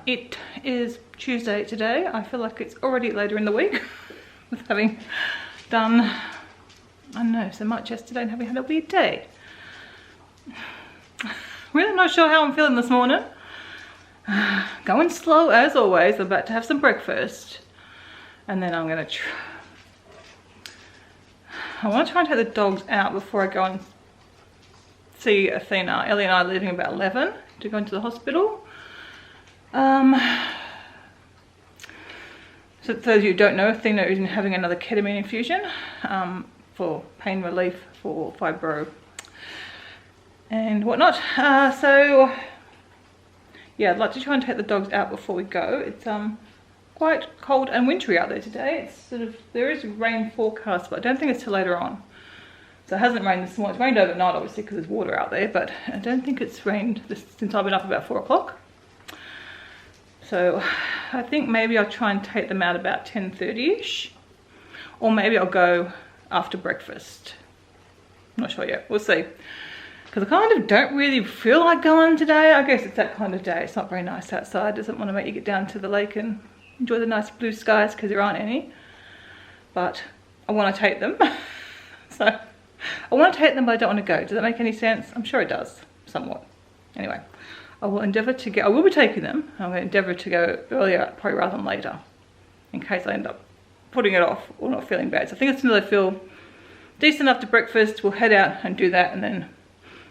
It is Tuesday today. I feel like it's already later in the week with having done, I don't know, so much yesterday and having had a weird day. Really not sure how I'm feeling this morning. Going slow as always. I'm about to have some breakfast and then I'm gonna I want to try and take the dogs out before I go and see Athena. Ellie and I are leaving about 11 to go into the hospital. So for those of you who don't know, Athena is having another ketamine infusion for pain relief for fibro and whatnot. So yeah, I'd like to try and take the dogs out before we go. It's quite cold and wintry out there today. It's sort of, there is rain forecast, but I don't think it's till later on. So it hasn't rained this morning. It's rained overnight obviously because there's water out there, but I don't think it's rained since I've been up about 4 o'clock. So I think maybe I'll try and take them out about 10:30ish, or maybe I'll go after breakfast. I'm not sure yet, we'll see. Because I kind of don't really feel like going today. I guess it's that kind of day. It's not very nice outside. Doesn't want to make you get down to the lake and enjoy the nice blue skies because there aren't any. But I want to take them. So I want to take them, but I don't want to go. Does that make any sense? I'm sure it does, somewhat. Anyway, I will endeavour to get, I will be taking them. I'm going to endeavour to go earlier, probably rather than later, in case I end up putting it off or not feeling bad. So I think as soon as I feel decent after breakfast, we'll head out and do that, and then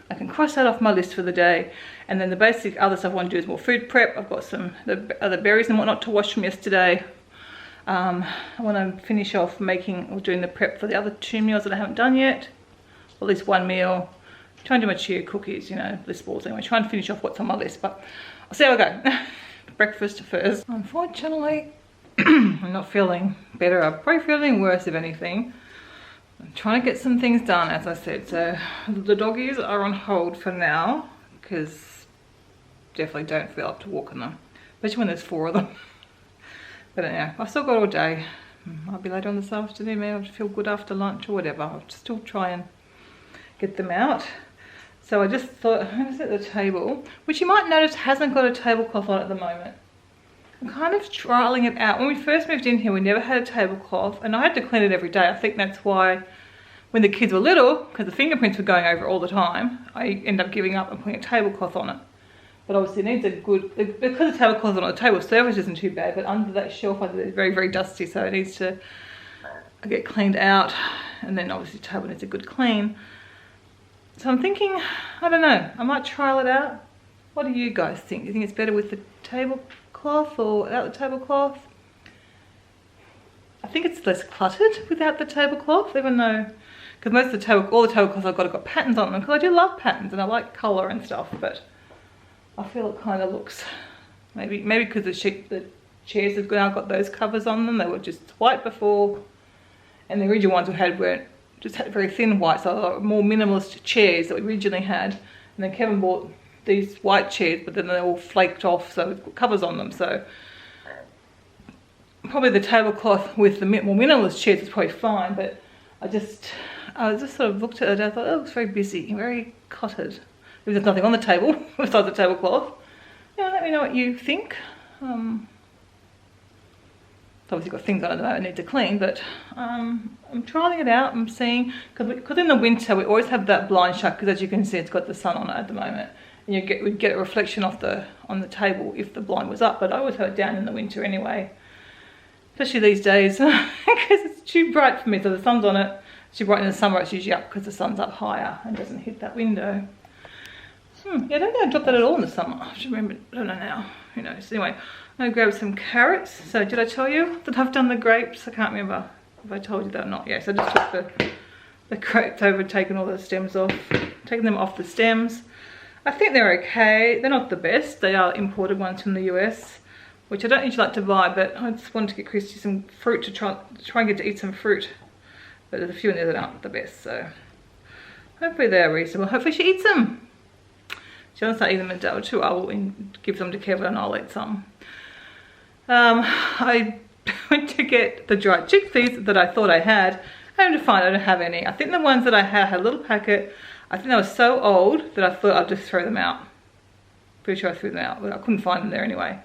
I can cross that off my list for the day. And then the basic other stuff I want to do is more food prep. I've got some the other berries and whatnot to wash from yesterday. I want to finish off making or doing the prep for the other 2 meals that I haven't done yet. Or at least 1 meal. Trying to do my chia cookies, you know, list balls anyway. Trying to finish off what's on my list, but I'll see how I go. Breakfast first. Unfortunately, I'm not feeling better. I'm probably feeling worse if anything. I'm trying to get some things done, as I said. So the doggies are on hold for now because definitely don't feel up to walking them, especially when there's 4 of them. But anyhow, I've still got all day. Might be later on this afternoon. Maybe I'll feel good after lunch or whatever. I'll still try and get them out. So I just thought, I'm going to set the table, which you might notice hasn't got a tablecloth on at the moment. I'm kind of trialing it out. When we first moved in here, we never had a tablecloth, and I had to clean it every day. I think that's why when the kids were little, because the fingerprints were going over all the time, I ended up giving up and putting a tablecloth on it. But obviously it needs a good, because the tablecloth is on the table, surface isn't too bad, but under that shelf it's very, very dusty, so it needs to get cleaned out, and then obviously the table needs a good clean. So I'm thinking, I don't know, I might trial it out. What do you guys think? Do you think it's better with the tablecloth or without the tablecloth? I think it's less cluttered without the tablecloth, even though, because most of the all the tablecloths I've got patterns on them, because I do love patterns and I like colour and stuff, but I feel it kind of looks, maybe because the chairs have now got those covers on them. They were just white before, and the original ones we had weren't, just had very thin white, so more minimalist chairs that we originally had. And then Kevin bought these white chairs, but then they're all flaked off, so we've got covers on them. So probably the tablecloth with the more minimalist chairs is probably fine, but I just sort of looked at it and I thought, oh, it looks very busy, very cluttered. There's nothing on the table besides the tablecloth. Yeah, let me know what you think. It's obviously got things on it that I need to clean, but I'm trying it out. I'm seeing, because in the winter we always have that blind shut, because as you can see it's got the sun on it at the moment, and we'd get a reflection on the table if the blind was up, but I always have it down in the winter anyway, especially these days because it's too bright for me. So the sun's on it, it's too bright in the summer, it's usually up because the sun's up higher and doesn't hit that window. Yeah, I don't think I dropped that at all in the summer. I should remember, I don't know now, who knows. Anyway, I'm going to grab some carrots. So did I tell you that I've done the grapes? I can't remember if I told you that or not. Yes, I just took the grapes over and taken all the stems off, taken them off the stems. I think they're okay. They're not the best. They are imported ones from the US, which I don't usually like to buy, but I just wanted to get Christy some fruit to try and get to eat some fruit. But there's a few in there that aren't the best, so hopefully they're reasonable. Hopefully she eats them. She doesn't start eating them in a day or two. I will give them to Kevin and I'll eat some. I went to get the dried chickpeas that I thought I had. I had to find I don't have any. I think the ones that I had a little packet. I think they were so old that I thought I'd just throw them out. Pretty sure I threw them out, but I couldn't find them there anyway.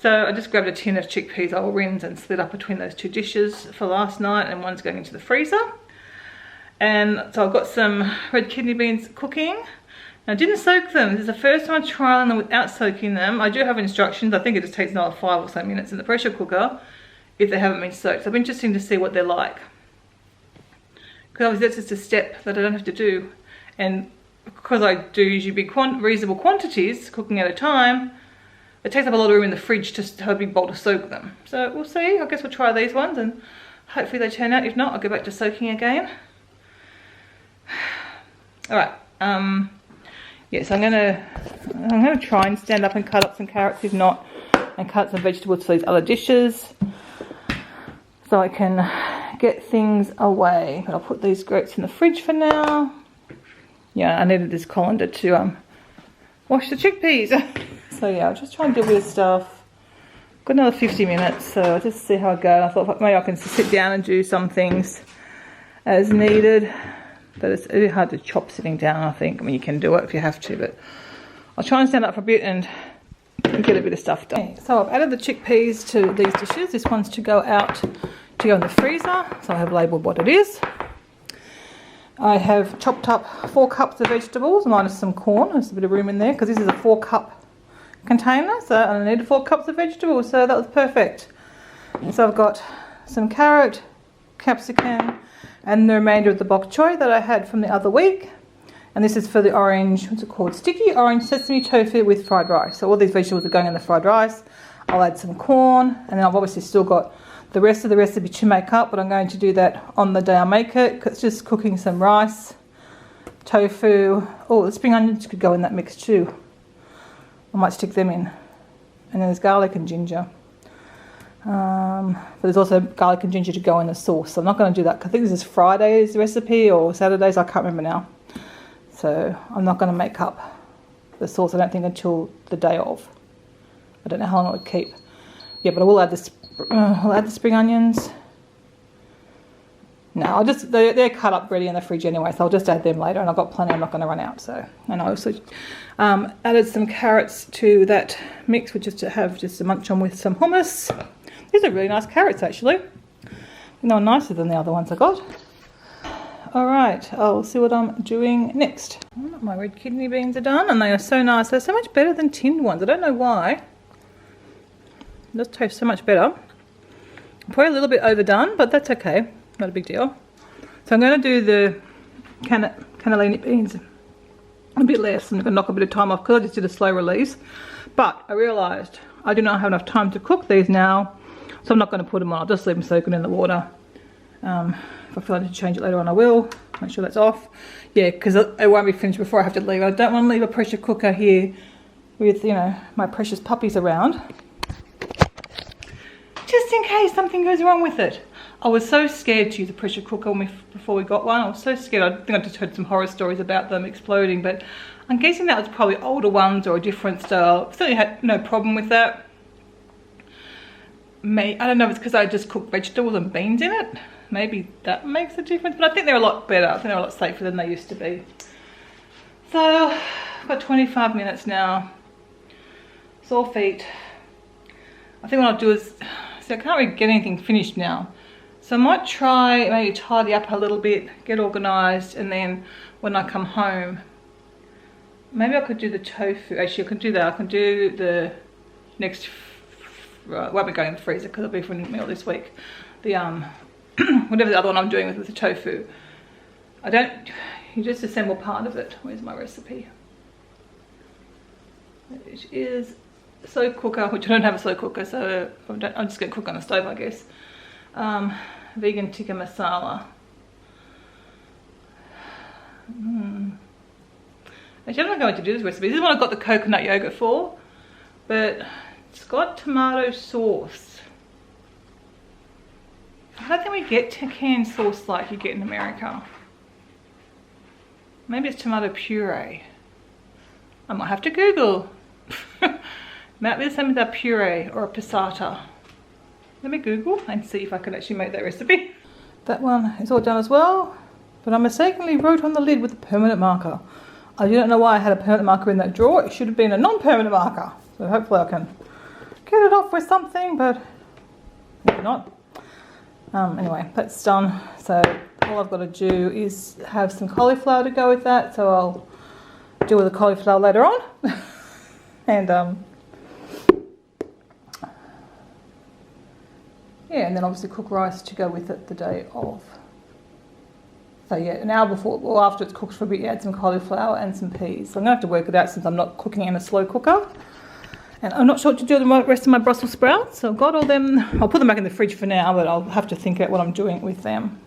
So I just grabbed a tin of chickpeas I'll rinse and split up between those 2 dishes for last night, and one's going into the freezer. And so I've got some red kidney beans cooking. I didn't soak them. This is the first time I'm trialing them without soaking them. I do have instructions. I think it just takes another 5 or so minutes in the pressure cooker if they haven't been soaked. So it'll be interesting to see what they're like. Because obviously that's just a step that I don't have to do. And because I do usually reasonable quantities, cooking at a time, it takes up a lot of room in the fridge to have a big bowl to soak them. So we'll see. I guess we'll try these ones and hopefully they turn out. If not, I'll go back to soaking again. Alright. Yes, I'm gonna try and stand up and cut up some carrots, if not, and cut some vegetables for these other dishes, so I can get things away. But I'll put these grapes in the fridge for now. Yeah, I needed this colander to wash the chickpeas. So yeah, I'll just try and do a bit of stuff. Got another 50 minutes, so I'll just see how I go. I thought maybe I can sit down and do some things as needed. But it's really hard to chop sitting down, I think. I mean, you can do it if you have to, but I'll try and stand up for a bit and get a bit of stuff done. Okay, so I've added the chickpeas to these dishes. This one's to go out, to go in the freezer. So I have labelled what it is. I have chopped up 4 cups of vegetables minus some corn. There's a bit of room in there because this is a 4-cup container. So I needed 4 cups of vegetables, so that was perfect. So I've got some carrot, capsicum, and the remainder of the bok choy that I had from the other week. And this is for the orange, what's it called? Sticky orange sesame tofu with fried rice. So all these vegetables are going in the fried rice. I'll add some corn, and then I've obviously still got the rest of the recipe to make up, but I'm going to do that on the day I make it, because it's just cooking some rice, tofu. Oh, the spring onions could go in that mix too. I might stick them in. And then there's garlic and ginger. But there's also garlic and ginger to go in the sauce. So I'm not going to do that because I think this is Friday's recipe or Saturday's. I can't remember now. So I'm not going to make up the sauce, I don't think, until the day of. I don't know how long it would keep. Yeah, but I will add the spring onions. No, they're cut up ready in the fridge anyway, so I'll just add them later, and I've got plenty. I'm not going to run out. So, and I also added some carrots to that mix, which is to have just a munch on with some hummus. These are really nice carrots, actually. No, nicer than the other ones I got. All right, I'll see what I'm doing next. My red kidney beans are done, and they are so nice. They're so much better than tinned ones. I don't know why. It does taste so much better. Probably a little bit overdone, but that's okay. Not a big deal. So I'm going to do the cannellini beans a bit less. I'm going to knock a bit of time off because I just did a slow release. But I realised I do not have enough time to cook these now, so I'm not going to put them on. I'll just leave them soaking in the water. If I feel I need to change it later on, I will. Make sure that's off. Yeah, because it won't be finished before I have to leave. I don't want to leave a pressure cooker here with, you know, my precious puppies around. Just in case something goes wrong with it. I was so scared to use a pressure cooker before we got one. I was so scared. I think I just heard some horror stories about them exploding, but I'm guessing that was probably older ones or a different style. Certainly had no problem with that. I don't know if it's because I just cooked vegetables and beans in it. Maybe that makes a difference, but I think they're a lot better. I think they're a lot safer than they used to be. So I've got 25 minutes now. Sore feet. I think what I'll do is, see, I can't really get anything finished now. So I might try maybe tidy up a little bit, get organised, and then when I come home, maybe I could do the tofu. Actually, I can do that. I can do the next, right, won't be going in the freezer because it'll be for a meal this week. The whatever the other one I'm doing with the tofu. You just assemble part of it. Where's my recipe? It is a slow cooker, which I don't have a slow cooker, so I'm just going to cook on the stove, I guess. Vegan tikka masala. Actually, I'm not going to do this recipe. This is what I got the coconut yogurt for, but it's got tomato sauce. I don't think we get canned sauce like you get in America. Maybe it's tomato puree. I might have to Google. Might be the same with a puree or a passata. Let me Google and see if I can actually make that recipe. That one is all done as well, but I mistakenly wrote on the lid with a permanent marker. I don't know why I had a permanent marker in that drawer. It should have been a non-permanent marker. So hopefully I can get it off with something, but maybe not. Anyway, that's done. So all I've got to do is have some cauliflower to go with that. So I'll deal with the cauliflower later on. And yeah, and then obviously cook rice to go with it the day of. So yeah, an hour before or after it's cooked for a bit, you add some cauliflower and some peas. So I'm gonna have to work it out since I'm not cooking in a slow cooker. And I'm not sure what to do with the rest of my Brussels sprouts. So I've got all them. I'll put them back in the fridge for now, but I'll have to think out what I'm doing with them.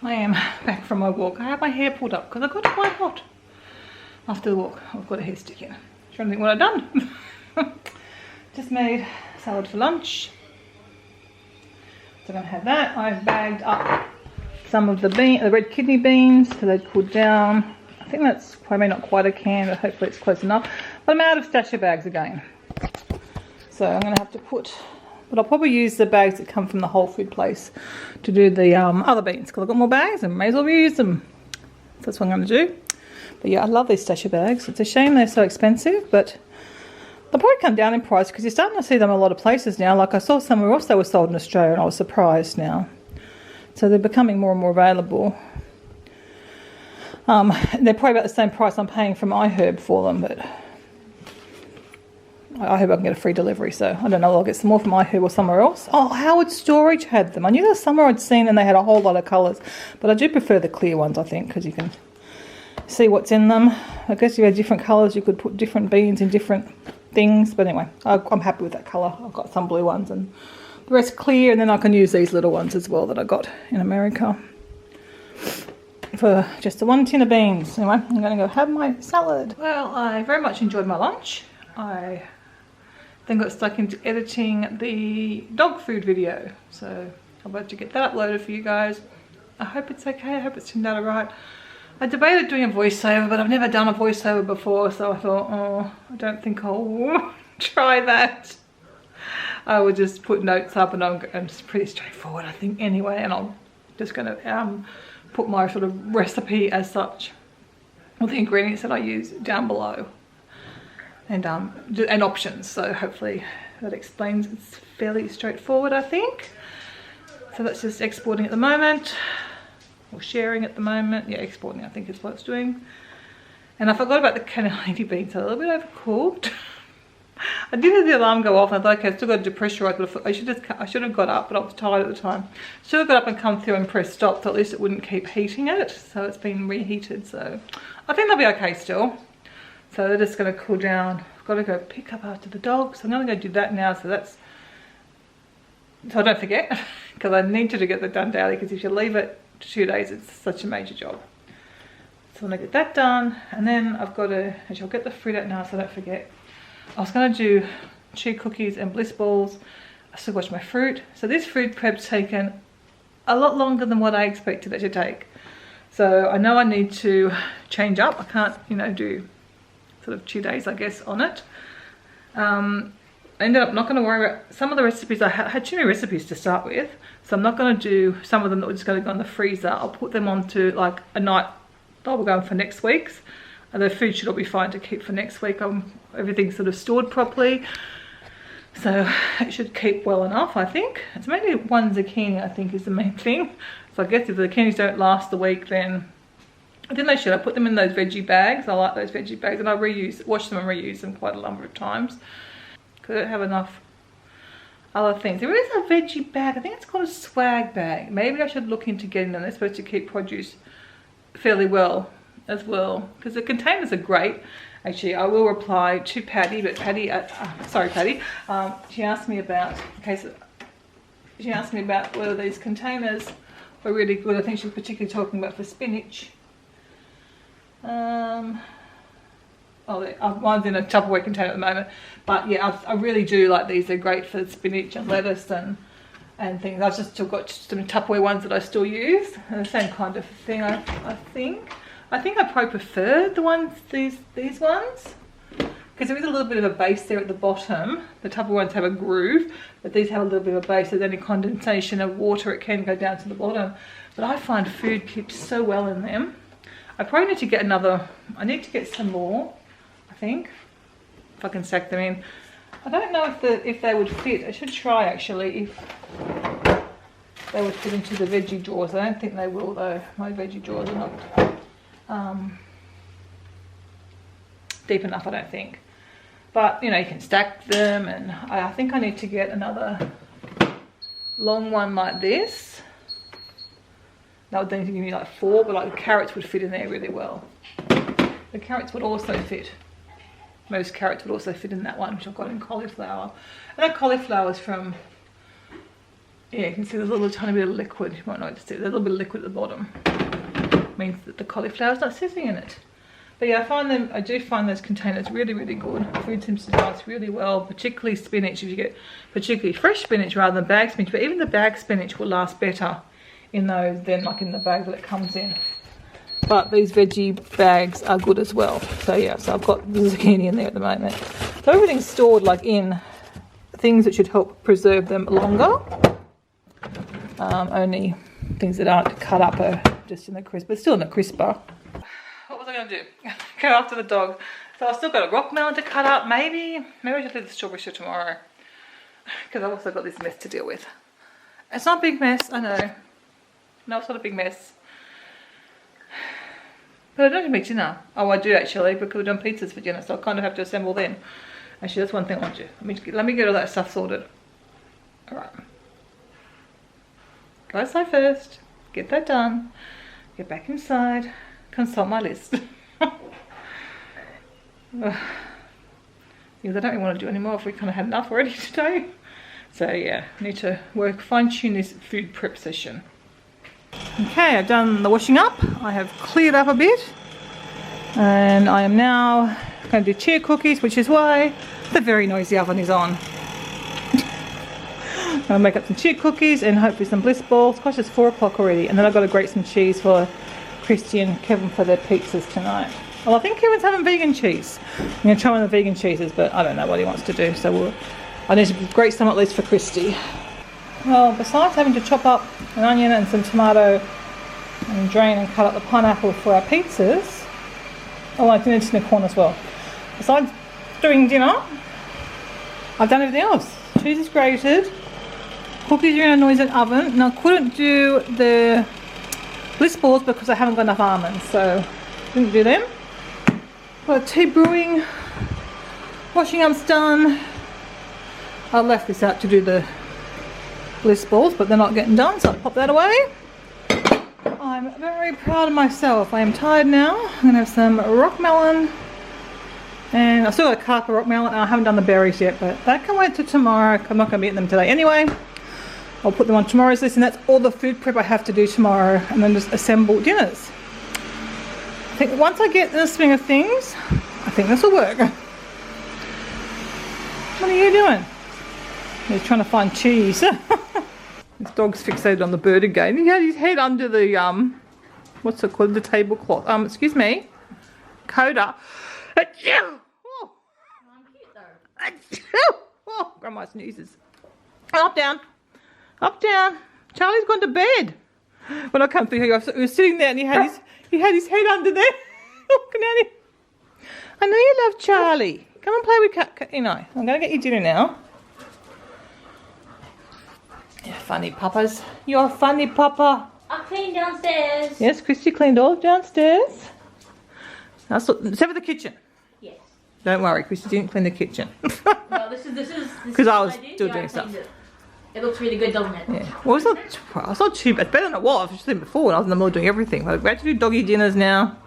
I am back from my walk. I had my hair pulled up because I got quite hot after the walk. I've got a hair stick in. Trying to think what I've done. Just made salad for lunch. So I'm going to have that. I've bagged up some of the red kidney beans so they've cooled down. I think that's probably not quite a can, but hopefully it's close enough. But I'm out of stasher bags again. So I'm going to have to put... But I'll probably use the bags that come from the whole food place to do the other beans because I've got more bags and may as well reuse them. So that's what I'm going to do. But yeah, I love these stasher bags. It's a shame they're so expensive, but they'll probably come down in price because you're starting to see them in a lot of places now. Like I saw somewhere else they were sold in Australia and I was surprised now. So they're becoming more and more available. They're probably about the same price I'm paying from iHerb for them, but... I hope I can get a free delivery, so I don't know, I'll get some more from iHerb or somewhere else. Oh, Howard Storage had them. I knew there was somewhere I'd seen and they had a whole lot of colours, but I do prefer the clear ones, I think, because you can see what's in them. I guess if you had different colours, you could put different beans in different things, but anyway, I'm happy with that colour. I've got some blue ones and the rest clear, and then I can use these little ones as well that I got in America for just the one tin of beans. Anyway, I'm going to go have my salad. Well, I very much enjoyed my lunch. I then got stuck into editing the dog food video, so I'm about to get that uploaded for you guys. I hope it's okay. I hope it's turned out alright. I debated doing a voiceover, but I've never done a voiceover before, so I thought, oh, I don't think I'll try that. I will just put notes up, and it's pretty straightforward, I think, anyway, and I'm just going to put my sort of recipe as such, all the ingredients that I use down below. And options, so hopefully that explains. It's fairly straightforward, I think. So that's just exporting at the moment, or sharing at the moment. Yeah, exporting I think is what it's doing. And I forgot about the cannellini beans. They're a little bit overcooked. I did have the alarm go off and I thought, okay, I still got to depressurize, but I should have got up, but I was tired at the time. Should have got up and come through and press stop, so at least it wouldn't keep heating it. So it's been reheated, so I think they'll be okay still. So they're just going to cool down. I've got to go pick up after the dog, so I'm going to go do that now. So I don't forget, because I need to get that done daily. Because if you leave it 2 days, it's such a major job. So I'm going to get that done, and then I've got to. Actually, I'll get the fruit out now, so I don't forget. I was going to do chew cookies and bliss balls. I still watch my fruit. So this food prep's taken a lot longer than what I expected it to take. So I know I need to change up. I can't, do sort of 2 days, I guess, on it. I ended up not going to worry about some of the recipes. I had too many recipes to start with, so I'm not going to do some of them that were just going to go in the freezer. I'll put them onto like a night. I'll be going for next week's, and the food should all be fine to keep for next week. Everything's sort of stored properly, so it should keep well enough, I think. It's mainly one zucchini, I think, is the main thing. So I guess if the zucchinis don't last the week, then I think they should. I put them in those veggie bags. I like those veggie bags, and I wash them and reuse them quite a number of times because I don't have enough other things. There is a veggie bag. I think it's called a swag bag. Maybe I should look into getting them. They're supposed to keep produce fairly well as well, because the containers are great. Actually, I will reply to Patty, but Patty, sorry Patty, she asked me about, she asked me about whether these containers were really good. I think she's particularly talking about for spinach. Oh mine's in a Tupperware container at the moment. But yeah, I really do like these. They're great for spinach and lettuce and things. I've just still got some Tupperware ones that I still use. The same kind of thing, I think. I think I probably prefer the ones, these ones. Because there is a little bit of a base there at the bottom. The Tupperware ones have a groove, but these have a little bit of a base. There's any condensation of water, it can go down to the bottom. But I find food keeps so well in them. I probably need to get another, I need to get some more, I think. If I can stack them in. I don't know if they would fit. I should try actually if they would fit into the veggie drawers. I don't think they will though. My veggie drawers are not deep enough, I don't think. But you know, you can stack them, and I think I need to get another long one like this. That would then give me like 4, but like the carrots would fit in there really well. The carrots would also fit. Most carrots would also fit in that one, which I've got in cauliflower. And that cauliflower is from, yeah, you can see there's a little tiny bit of liquid. You might not see, there's a little bit of liquid at the bottom. It means that the cauliflower's not sitting in it. But yeah, I do find those containers really, really good. Food seems to last really well, particularly spinach. If you get particularly fresh spinach rather than bag spinach, but even the bag spinach will last better in those than like in the bag that it comes in. But these veggie bags are good as well. So yeah, so I've got the zucchini in there at the moment. So everything's stored like in things that should help preserve them longer. Only things that aren't cut up are just in the crisper, still in the crisper. What was I going to do? Go after the dog. So I've still got a rock melon to cut up. Maybe I should leave the strawberry till tomorrow. Because I've also got this mess to deal with. It's not a big mess, I know. No, it's not a big mess. But I don't make dinner. Oh, I do actually, because we've done pizzas for dinner, so I kind of have to assemble them. Actually, that's one thing I want to do. Let me get all that stuff sorted. Alright. Go outside first. Get that done. Get back inside. Consult my list. Things I don't really want to do anymore if we kind of had enough already today. So yeah, need to fine-tune this food prep session. Okay, I've done the washing up. I have cleared up a bit. And I am now going to do chia cookies, which is why the very noisy oven is on. I'm going to make up some chia cookies and hopefully some bliss balls. Gosh, it's 4 o'clock already. And then I've got to grate some cheese for Christy and Kevin for their pizzas tonight. Well, I think Kevin's having vegan cheese. I'm going to try one of the vegan cheeses, but I don't know what he wants to do. So I need to grate some at least for Christy. Well, besides having to chop up an onion and some tomato and drain and cut up the pineapple for our pizzas. Oh, I did it in the corn as well. Besides doing dinner, I've done everything else. Cheese is grated. Cookies are in a noisy oven. Now I couldn't do the bliss balls because I haven't got enough almonds, so didn't do them. Got tea brewing. Washing up's done. I left this out to do the bliss balls, but they're not getting done, so I'll pop that away. I'm very proud of myself. I am tired now. I'm going to have some rock melon, and I've still got a carp of rock melon. I haven't done the berries yet, but that can wait till tomorrow. I'm not going to be eating them today anyway. I'll put them on tomorrow's list, and that's all the food prep I have to do tomorrow, and then just assemble dinners. I think once I get in the swing of things, I think this will work. What are you doing? He's trying to find cheese. This dog's fixated on the bird again. He had his head under the, what's it called? The tablecloth. Excuse me. Coda. Oh, oh, Grandma sneezes. Up, down. Up, down. Charlie's gone to bed. When I come through here, he was sitting there and he had his head under there. Looking at him. I know you love Charlie. Come and play with you know. I'm going to get you dinner now. Yeah, funny papas. You're a funny papa. I cleaned downstairs. Yes, Christy cleaned all downstairs. Except for the kitchen. Yes. Don't worry, Christy didn't clean the kitchen. Well, this is because I was still doing stuff. It looks really good, doesn't it? Yeah. Well, it's not too bad. It's better than it was. I've just seen before when I was in the middle of doing everything. But we have to do doggy dinners now,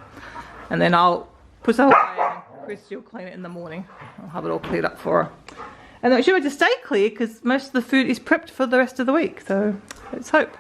and then I'll put some away. And Christy will clean it in the morning. I'll have it all cleared up for her. And it should have to stay clear because most of the food is prepped for the rest of the week. So let's hope.